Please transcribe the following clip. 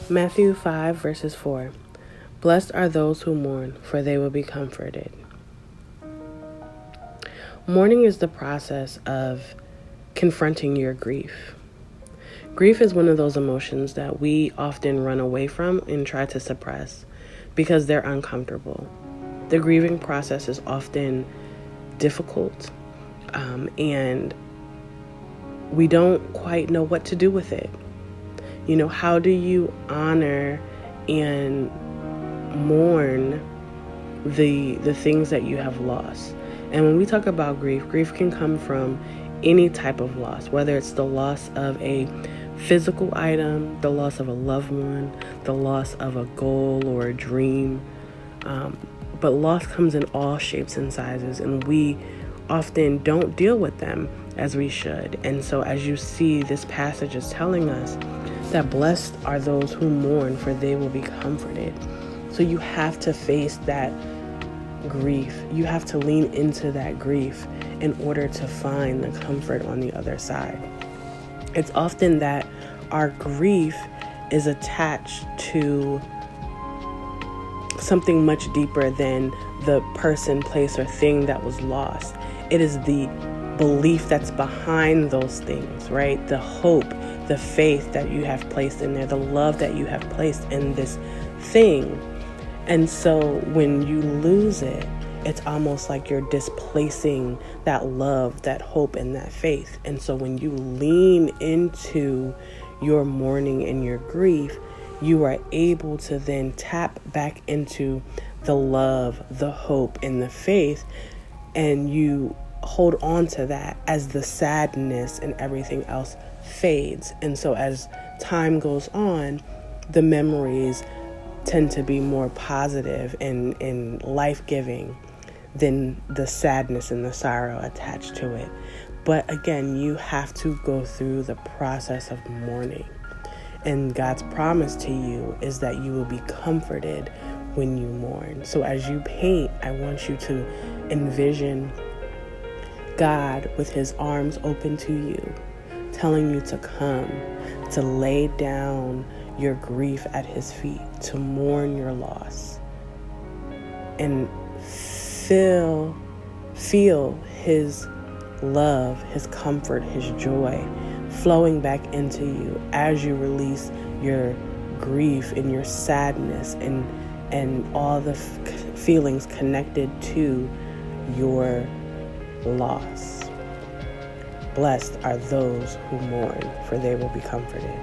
Matthew 5 verses 4. Blessed are those who mourn, for they will be comforted. Mourning is the process of confronting your grief. Grief is one of those emotions that we often run away from and try to suppress because they're uncomfortable. The grieving process is often difficult, and we don't quite know what to do with it. How do you honor and mourn the things that you have lost? And when we talk about grief can come from any type of loss, whether it's the loss of a physical item, the loss of a loved one, the loss of a goal or a dream. But loss comes in all shapes and sizes, and we often don't deal with them as we should. And so as you see, this passage is telling us that blessed are those who mourn, for they will be comforted. So you have to face that grief. You have to lean into that grief in order to find the comfort on the other side. It's often that our grief is attached to something much deeper than the person, place, or thing that was lost. It is the belief that's behind those things, right? The hope, the faith that you have placed in there, the love that you have placed in this thing. And so when you lose it, it's almost like you're displacing that love, that hope, and that faith. And so when you lean into your mourning and your grief, you are able to then tap back into the love, the hope, and the faith, and you hold on to that as the sadness and everything else fades. And so as time goes on, the memories tend to be more positive and life-giving than the sadness and the sorrow attached to it. But again, you have to go through the process of mourning. And God's promise to you is that you will be comforted when you mourn. So as you paint, I want you to envision God with his arms open to you, telling you to come, to lay down your grief at his feet, to mourn your loss, and feel his love, his comfort, his joy flowing back into you as you release your grief and your sadness and all the feelings connected to your loss. Blessed are those who mourn, for they will be comforted.